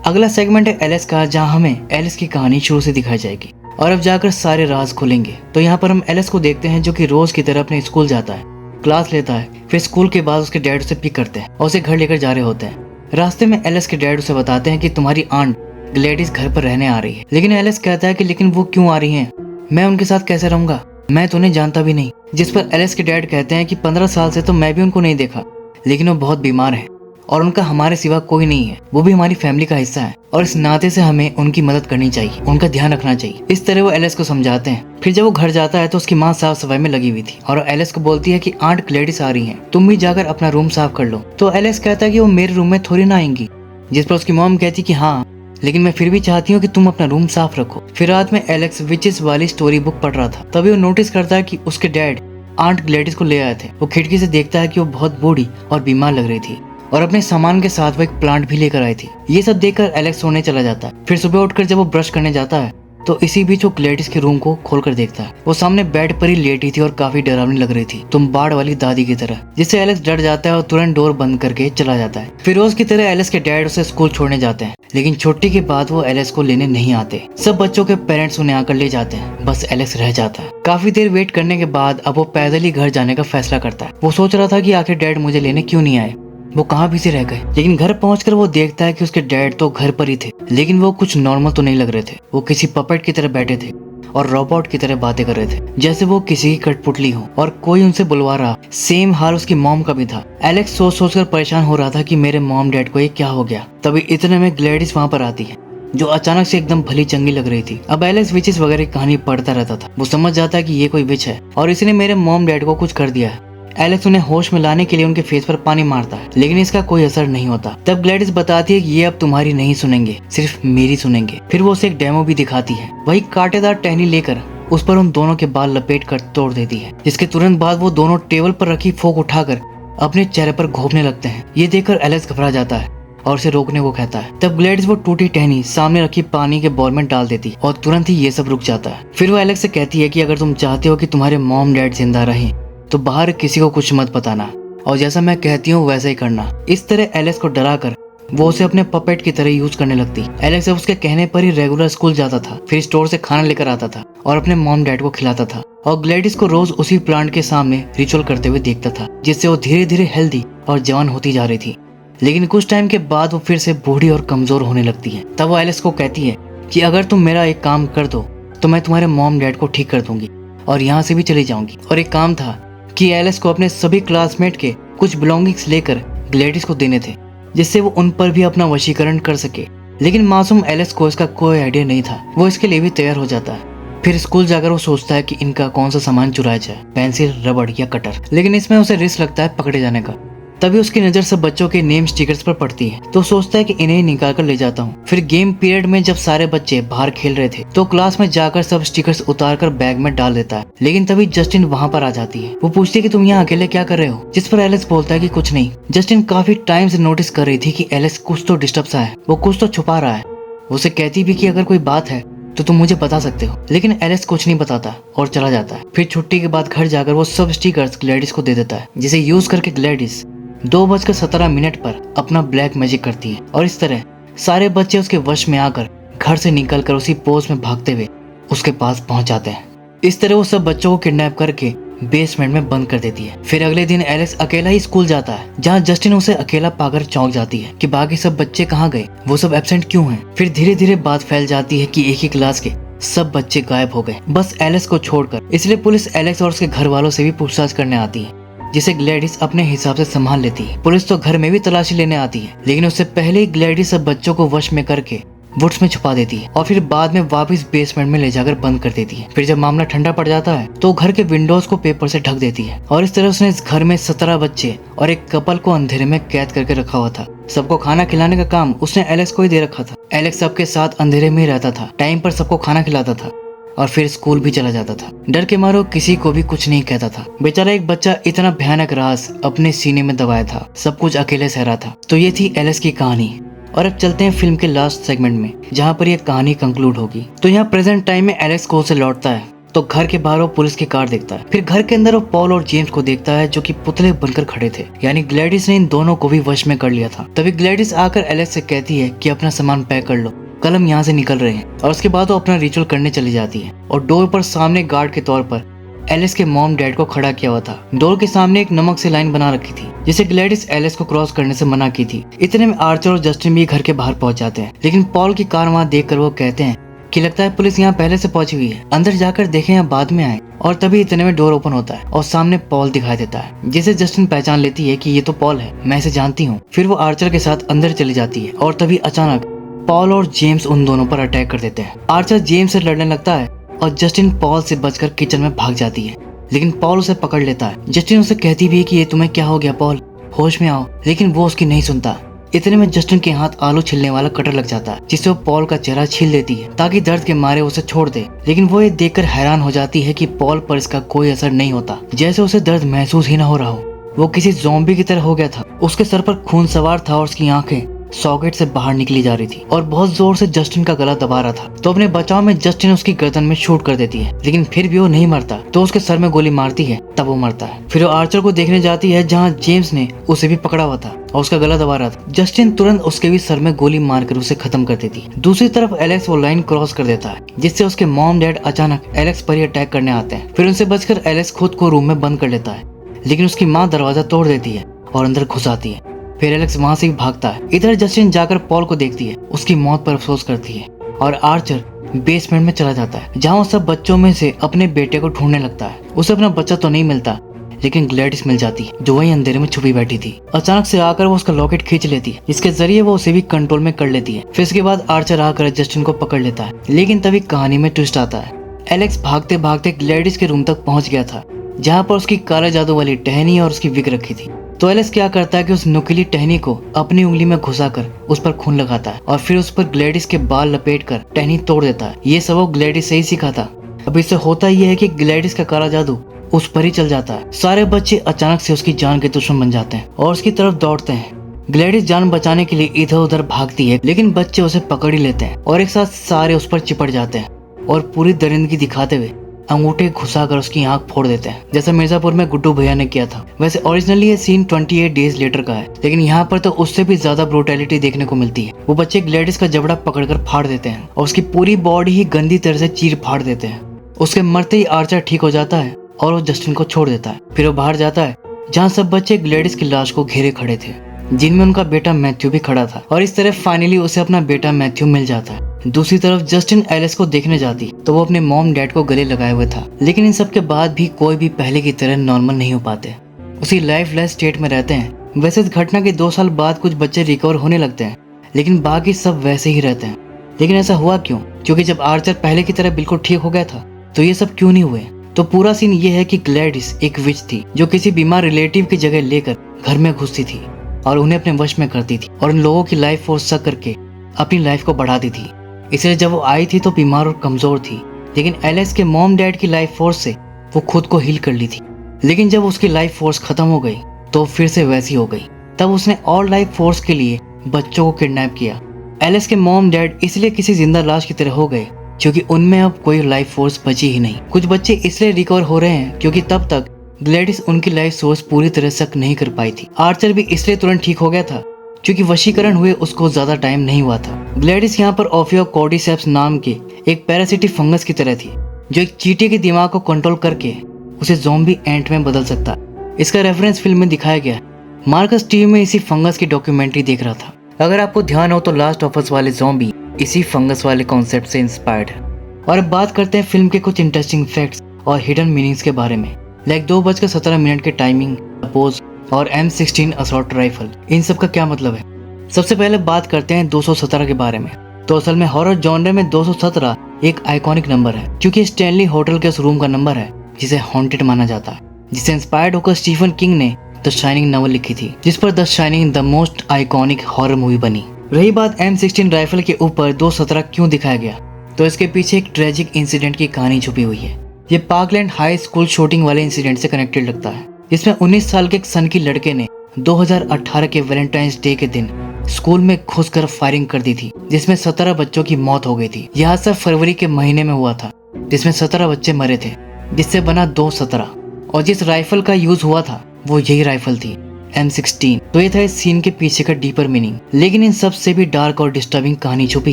अगला सेगमेंट है एलेक्स का, जहां हमें एलेक्स की कहानी शुरू से दिखाई जाएगी और अब जाकर सारे राज खुलेंगे। तो यहाँ पर हम एलेक्स को देखते हैं, जो कि रोज की तरह अपने स्कूल जाता है, क्लास लेता है। फिर स्कूल के बाद उसके डैड उसे पिक करते हैं और उसे घर लेकर जा रहे होते हैं। रास्ते में एलेक्स के डैड उसे बताते हैं कि तुम्हारी आंट ग्लैडिस घर पर रहने आ रही है। लेकिन एलेक्स कहता है कि लेकिन वो क्यों आ रही हैं? मैं उनके साथ कैसे रहूंगा? मैं तो उन्हें जानता भी नहीं। जिस पर एलेक्स के डैड कहते हैं कि 15 साल से तो मैं भी उनको नहीं देखा, लेकिन वो बहुत बीमार है और उनका हमारे सिवा कोई नहीं है। वो भी हमारी फैमिली का हिस्सा है और इस नाते से हमें उनकी मदद करनी चाहिए, उनका ध्यान रखना चाहिए। इस तरह वो एलेक्स को समझाते हैं। फिर जब वो घर जाता है तो उसकी माँ साफ सफाई में लगी हुई थी और एलेक्स को बोलती है कि आंट ग्लैडिस आ रही हैं, तुम भी जाकर अपना रूम साफ कर लो। तो एलेक्स कहता है कि वो मेरे रूम में थोड़ी ना आएंगी, जिस पर उसकी मॉम कहती कि हाँ, लेकिन मैं फिर भी चाहती हूँ कि तुम अपना रूम साफ रखो। फिर रात में एलेक्स विचेस वाली स्टोरी बुक पढ़ रहा था। तभी वो नोटिस करता है कि उसके डैड आंट ग्लैडिस को ले आए थे। वो खिड़की से देखता है कि वो बहुत बूढ़ी और बीमार लग रही थी और अपने सामान के साथ वो एक प्लांट भी लेकर आई थी। ये सब देखकर एलेक्स सोने चला जाता है। फिर सुबह उठकर जब वो ब्रश करने जाता है तो इसी बीच वो ग्लैडिस के रूम को खोलकर देखता है। वो सामने बेड पर ही लेटी थी और काफी डरावनी लग रही थी, तुम बाढ़ वाली दादी की तरह, जिससे एलेक्स डर जाता है और तुरंत डोर बंद करके चला जाता है। फिर रोज की तरह एलेक्स के डैड उसे स्कूल छोड़ने जाते हैं, लेकिन छुट्टी के बाद वो एलेक्स को लेने नहीं आते। सब बच्चों के पेरेंट्स उन्हें आकर ले जाते हैं, बस एलेक्स रह जाता है। काफी देर वेट करने के बाद अब वो पैदल ही घर जाने का फैसला करता है। वो सोच रहा था कि आखिर डैड मुझे लेने क्यों नहीं आए, वो कहाँ भी से रह गए। लेकिन घर पहुंचकर वो देखता है कि उसके डैड तो घर पर ही थे, लेकिन वो कुछ नॉर्मल तो नहीं लग रहे थे। वो किसी पपेट की तरह बैठे थे और रोबोट की तरह बातें कर रहे थे, जैसे वो किसी की कठपुतली हो और कोई उनसे बुलवा रहा। सेम हाल उसकी मॉम का भी था। एलेक्स सोच सोच कर परेशान हो रहा था कि मेरे मॉम डैड को ये क्या हो गया। तभी इतने में ग्लैडिस वहाँ पर आती है, जो अचानक से एकदम भली चंगी लग रही थी। अब एलेक्स विचेस वगैरह की कहानी पढ़ता रहता था। वो समझ जाता है कि ये कोई विच है और इसने मेरे मॉम डैड को कुछ कर दिया है। एलेक्स उन्हें होश में लाने के लिए उनके फेस पर पानी मारता है, लेकिन इसका कोई असर नहीं होता। तब ग्लैडिस बताती है कि ये अब तुम्हारी नहीं सुनेंगे, सिर्फ मेरी सुनेंगे। फिर वो उसे एक डेमो भी दिखाती है। वही कांटेदार टहनी लेकर उस पर उन दोनों के बाल लपेट कर तोड़ देती है, जिसके तुरंत बाद वो दोनों टेबल पर रखी फोक उठाकर अपने चेहरे पर घोंपने लगते हैं। ये देखकर एलेक्स घबरा जाता है और उसे रोकने को कहता है। तब ग्लैडिस वो टूटी टहनी सामने रखी पानी के बॉल में डाल देती और तुरंत ही ये सब रुक जाता है। फिर वो एलेक्स से कहती है कि अगर तुम चाहते हो कि तुम्हारे मॉम डैड जिंदा रहें तो बाहर किसी को कुछ मत बताना और जैसा मैं कहती हूँ वैसा ही करना। इस तरह एलेक्स को डराकर वो उसे अपने पपेट की तरह यूज करने लगती। एलेक्स अब उसके कहने पर ही रेगुलर स्कूल जाता था, फिर स्टोर से खाना लेकर आता था और अपने मॉम डैड को खिलाता था और ग्लैडिस को रोज उसी प्लांट के सामने रिचुअल करते हुए देखता था, जिससे वो धीरे धीरे हेल्दी और जवान होती जा रही थी। लेकिन कुछ टाइम के बाद वो फिर से बूढ़ी और कमजोर होने लगती है। तब वो एलेक्स को कहती है कि अगर तुम मेरा एक काम कर दो तो मैं तुम्हारे मॉम डैड को ठीक कर दूंगी और यहाँ से भी चली जाऊंगी। और एक काम था कि एलेक्स को अपने सभी क्लासमेट के कुछ बिलोंगिंग्स लेकर ग्लैडिस को देने थे, जिससे वो उन पर भी अपना वशीकरण कर सके। लेकिन मासूम एलेक्स को इसका कोई आइडिया नहीं था। वो इसके लिए भी तैयार हो जाता है। फिर स्कूल जाकर वो सोचता है कि इनका कौन सा सामान चुराया जाए, पेंसिल, रबड़ या कटर। लेकिन इसमें उसे रिस्क लगता है पकड़े जाने का। तभी उसकी नजर सब बच्चों के नेम स्टिकर्स पर पड़ती है, तो सोचता है कि इन्हें निकाल कर ले जाता हूँ। फिर गेम पीरियड में जब सारे बच्चे बाहर खेल रहे थे तो क्लास में जाकर सब स्टिकर्स उतार कर बैग में डाल देता है। लेकिन तभी जस्टिन वहाँ पर आ जाती है। वो पूछती है कि तुम यहाँ अकेले क्या कर रहे हो, जिस पर एलेक्स बोलता है कि कुछ नहीं। जस्टिन काफी टाइम से नोटिस कर रही थी कि एलेक्स कुछ तो डिस्टर्ब सा है, वो कुछ तो छुपा रहा है। वो उसे कहती भी कि अगर कोई बात है तो तुम मुझे बता सकते हो। लेकिन एलेक्स कुछ नहीं बताता और चला जाता है। फिर छुट्टी के बाद घर जाकर वो सब स्टिकर्स ग्लैडिस को दे देता है, जिसे यूज करके ग्लैडिस 2:17 पर अपना ब्लैक मैजिक करती है और इस तरह सारे बच्चे उसके वश में आकर घर से निकलकर उसी पोज में भागते हुए उसके पास पहुंच जाते हैं। इस तरह वो सब बच्चों को किडनैप करके बेसमेंट में बंद कर देती है। फिर अगले दिन एलेक्स अकेला ही स्कूल जाता है, जहाँ जस्टिन उसे अकेला पाकर चौंक जाती है कि बाकी सब बच्चे कहाँ गए, वो सब एब्सेंट क्यों हैं। फिर धीरे धीरे बात फैल जाती है कि एक ही क्लास के सब बच्चे गायब हो गए, बस एलेक्स को छोड़कर। इसलिए पुलिस एलेक्स और उसके घर वालों से भी पूछताछ करने आती है, जिसे ग्लैडिस अपने हिसाब से संभाल लेती है। पुलिस तो घर में भी तलाशी लेने आती है, लेकिन उससे पहले ही ग्लैडिस सब बच्चों को वश में करके वुड्स में छुपा देती है और फिर बाद में वापस बेसमेंट में ले जाकर बंद कर देती है। फिर जब मामला ठंडा पड़ जाता है तो घर के विंडोज को पेपर से ढक देती है और इस तरह उसने इस घर में 17 बच्चे और एक कपल को अंधेरे में कैद करके रखा हुआ था। सबको खाना खिलाने का काम उसने एलेक्स को ही दे रखा था। एलेक्स सबके साथ अंधेरे में ही रहता था, टाइम पर सबको खाना खिलाता था और फिर स्कूल भी चला जाता था। डर के मारे किसी को भी कुछ नहीं कहता था। बेचारा एक बच्चा इतना भयानक राज अपने सीने में दबाया था, सब कुछ अकेले सह रहा था। तो ये थी एलेक्स की कहानी। और अब चलते हैं फिल्म के लास्ट सेगमेंट में, जहाँ पर यह कहानी कंक्लूड होगी। तो यहाँ प्रेजेंट टाइम में एलेक्स स्कूल से लौटता है तो घर के बाहर वो पुलिस की कार देखता है। फिर घर के अंदर वो पॉल और जेम्स को देखता है, जो कि पुतले बनकर खड़े थे। यानी ग्लैडिस ने इन दोनों को भी वश में कर लिया था। तभी ग्लैडिस आकर एलेक्स से कहती है कि अपना सामान पैक कर लो, कल हम यहाँ से निकल रहे हैं। और उसके बाद वो अपना रिचुअल करने चली जाती है और डोर पर सामने गार्ड के तौर पर एलेक्स के मॉम डैड को खड़ा किया हुआ था। डोर के सामने एक नमक से लाइन बना रखी थी, जिसे ग्लैडिस एलेक्स को क्रॉस करने से मना की थी। इतने में आर्चर और जस्टिन भी घर के बाहर पहुंच जाते हैं, लेकिन पॉल की कार वहां देखकर वो कहते हैं कि लगता है पुलिस यहाँ पहले से पहुंची हुई है, अंदर जाकर देखें या बाद में आए। और तभी इतने में डोर ओपन होता है और सामने पॉल दिखाई देता है, जिसे जस्टिन पहचान लेती है कि ये तो पॉल है, मैं इसे जानती हूँ। फिर वो आर्चर के साथ अंदर चली जाती है और तभी अचानक पॉल और जेम्स उन दोनों पर अटैक कर देते हैं। आर्चर जेम्स से लड़ने लगता है और जस्टिन पॉल से बचकर किचन में भाग जाती है, लेकिन पॉल उसे पकड़ लेता है। जस्टिन उसे कहती भी है कि ये तुम्हें क्या हो गया पॉल, होश में आओ, लेकिन वो उसकी नहीं सुनता। इतने में जस्टिन के हाथ आलू छिलने वाला कटर लग जाता है, जिससे वो पॉल का चेहरा छील देती है ताकि दर्द के मारे उसे छोड़ दे। लेकिन वो ये देखकर हैरान हो जाती है कि पॉल पर इसका कोई असर नहीं होता, जैसे उसे दर्द महसूस ही ना हो रहा हो। वो किसी ज़ॉम्बी की तरह हो गया था। उसके सर पर खून सवार था और उसकी आंखें सॉकेट से बाहर निकली जा रही थी और बहुत जोर से जस्टिन का गला दबा रहा था। तो अपने बचाव में जस्टिन उसकी गर्दन में शूट कर देती है, लेकिन फिर भी वो नहीं मरता। तो उसके सर में गोली मारती है, तब वो मरता है। फिर वो आर्चर को देखने जाती है, जहाँ जेम्स ने उसे भी पकड़ा हुआ था और उसका गला दबा रहा था। जस्टिन तुरंत उसके भी सर में गोली मारकर उसे खत्म कर देती है। दूसरी तरफ एलेक्स वो लाइन क्रॉस कर देता है, जिससे उसके मॉम डैड अचानक एलेक्स पर ही अटैक करने आते हैं। फिर उनसे बचकर एलेक्स खुद को रूम में बंद कर लेता है, लेकिन उसकी माँ दरवाजा तोड़ देती है और अंदर घुस आती है। फिर एलेक्स वहां से भी भागता है। इधर जस्टिन जाकर पॉल को देखती है, उसकी मौत पर अफसोस करती है और आर्चर बेसमेंट में चला जाता है, जहां वो सब बच्चों में से अपने बेटे को ढूंढने लगता है। उसे अपना बच्चा तो नहीं मिलता, लेकिन ग्लैडिस मिल जाती है, जो वही अंधेरे में छुपी बैठी थी। अचानक से आकर वो उसका लॉकेट खींच लेती है, जिसके जरिए वो उसे भी कंट्रोल में कर लेती है। फिर इसके बाद आर्चर आकर जस्टिन को पकड़ लेता है, लेकिन तभी कहानी में ट्विस्ट आता है। एलेक्स भागते भागते ग्लैडिस के रूम तक पहुंच गया था, जहाँ पर उसकी काले जादू वाली टहनी और उसकी विग रखी थी। तो एलेक्स क्या करता है कि उस नुकीली टहनी को अपनी उंगली में घुसाकर उस पर खून लगाता है और फिर उस पर ग्लैडिस के बाल लपेटकर टहनी तोड़ देता है। ये सब वो ग्लैडिस से ही सीखा था। अब इससे होता ये है कि ग्लैडिस का काला जादू उस पर ही चल जाता है। सारे बच्चे अचानक से उसकी जान के दुश्मन बन जाते हैं और उसकी तरफ दौड़ते हैं। ग्लैडिस जान बचाने के लिए इधर उधर भागती है, लेकिन बच्चे उसे पकड़ ही लेते हैं और एक साथ सारे उस पर चिपट जाते हैं और पूरी दरिंदगी दिखाते हुए अंगूठे घुसाकर उसकी आंख फोड़ देते हैं, जैसा मिर्जापुर में गुड्डू भैया ने किया था। वैसे ओरिजिनली ये सीन 28 डेज लेटर का है, लेकिन यहाँ पर तो उससे भी ज्यादा ब्रूटैलिटी देखने को मिलती है। वो बच्चे ग्लैडिस का जबड़ा पकड़कर फाड़ देते हैं और उसकी पूरी बॉडी ही गंदी तरह से चीर फाड़ देते हैं। उसके मरते ही आर्चर ठीक हो जाता है और वो जस्टिन को छोड़ देता है। फिर वो बाहर जाता है जहाँ सब बच्चे ग्लैडिस की लाश को घेरे खड़े थे, जिनमें उनका बेटा मैथ्यू भी खड़ा था। और इस तरह फाइनली उसे अपना बेटा मैथ्यू मिल जाता है। दूसरी तरफ जस्टिन एलिस को देखने जाती तो वो अपने मॉम डैड को गले लगाए हुए था, लेकिन इन सब के बाद भी कोई भी पहले की तरह नॉर्मल नहीं हो पाते, उसी लाइफलेस स्टेट में रहते हैं। वैसे इस घटना के 2 साल बाद कुछ बच्चे रिकवर होने लगते हैं, लेकिन बाकी सब वैसे ही रहते हैं। लेकिन ऐसा हुआ क्यों? क्योंकि जब आर्चर पहले की तरह बिल्कुल ठीक हो गया था तो ये सब क्यों नहीं हुए? तो पूरा सीन ये है कि ग्लैडिस एक विच थी जो किसी बीमार रिलेटिव की जगह लेकर घर में घुसती थी और उन्हें अपने वश में करती थी और उन लोगों की लाइफ फोर्स सक करके अपनी लाइफ को बढ़ाती थी। इसलिए जब वो आई थी तो बीमार और कमजोर थी, लेकिन एलिस के मॉम डैड की लाइफ फोर्स से वो खुद को हील कर ली थी। लेकिन जब उसकी लाइफ फोर्स खत्म हो गई तो फिर से वैसी हो गई। तब उसने और लाइफ फोर्स के लिए बच्चों को किडनैप किया। एलिस के मॉम डैड इसलिए किसी जिंदा लाश की तरह हो गए क्योंकि उनमें अब कोई लाइफ फोर्स बची ही नहीं। कुछ बच्चे इसलिए रिकवर हो रहे हैं क्योंकि तब तक ग्लैडिस उनकी लाइफ सोर्स पूरी तरह सक नहीं कर पाई थी। आर्चर भी इसलिए तुरंत ठीक हो गया था क्योंकि वशीकरण हुए उसको ज्यादा टाइम नहीं हुआ था। ग्लैडिस यहाँ पर ओफियोकॉर्डिसेप्स नाम के एक पैरासिटिक फंगस की तरह थी जो एक चींटी के दिमाग को कंट्रोल करके उसे ज़ॉम्बी एंट में बदल सकता। इसका रेफरेंस फिल्म में दिखाया गया। मार्कस टीवी में इसी फंगस की डॉक्यूमेंट्री देख रहा था। अगर आपको ध्यान हो तो लास्ट ऑफ अस वाले ज़ॉम्बी इसी फंगस वाले कॉन्सेप्ट से इंस्पायर्ड है। और अब बात करते हैं फिल्म के कुछ इंटरेस्टिंग फैक्ट्स और हिडन मीनिंग्स के बारे में। लाइक 2:17 के टाइमिंग, पोज और M16 असॉल्ट राइफल, इन सब का क्या मतलब है? सबसे पहले बात करते हैं 217 के बारे में। तो असल में हॉरर जॉनर में 217 एक आइकॉनिक नंबर है क्योंकि स्टैनली होटल के उस रूम का नंबर है जिसे हॉन्टेड माना जाता है, जिससे इंस्पायर्ड होकर स्टीफन किंग ने द शाइनिंग नॉवल लिखी थी, जिस पर the shining the most iconic horror movie बनी। रही बात M16 राइफल के ऊपर 217 क्यों दिखाया गया, तो इसके पीछे एक ट्रेजिक इंसिडेंट की कहानी छुपी हुई है। ये पार्कलैंड हाई स्कूल शूटिंग वाले इंसिडेंट से कनेक्टेड लगता है, जिसमें 19 साल के एक सन की लड़के ने 2018 के वैलेंटाइंस डे के दिन स्कूल में घुसकर फायरिंग कर दी थी, जिसमें 17 बच्चों की मौत हो गई थी। यह हादसा फरवरी के महीने में हुआ था, जिसमें 17 बच्चे मरे थे, जिससे बना 217। और जिस राइफल का यूज हुआ था वो यही राइफल थी, M16। तो ये था इस सीन के पीछे का डीपर मीनिंग। लेकिन इन सब से भी डार्क और डिस्टर्बिंग कहानी छुपी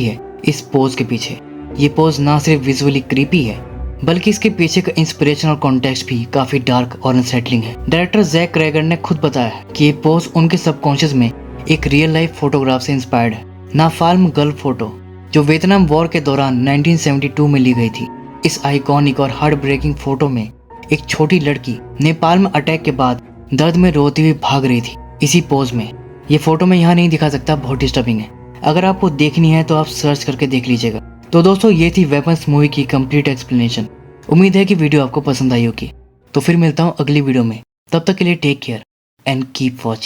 है इस पोज के पीछे। ये पोज ना सिर्फ विजुअली क्रीपी है बल्कि इसके पीछे का इंस्पिरेशन और कॉन्टेक्स्ट भी काफी डार्क और अनसेटलिंग है। डायरेक्टर जैक क्रेगर ने खुद बताया कि ये पोज उनके सबकॉन्शियस में एक रियल लाइफ फोटोग्राफ से इंस्पायर्ड है, नाफाल्म गर्ल फोटो जो वियतनाम वॉर के दौरान 1972 में ली गई थी। इस आइकॉनिक और हार्ट ब्रेकिंग फोटो में एक छोटी लड़की नेपाल में अटैक के बाद दर्द में रोती हुई भाग रही थी इसी पोज में। ये फोटो मैं यहाँ नहीं दिखा सकता, बहुत डिस्टर्बिंग है। अगर आपको देखनी है तो आप सर्च करके देख लीजिएगा। तो दोस्तों ये थी वेपन्स मूवी की कंप्लीट एक्सप्लेनेशन। उम्मीद है कि वीडियो आपको पसंद आई होगी। तो फिर मिलता हूँ अगली वीडियो में, तब तक के लिए take care and keep watching.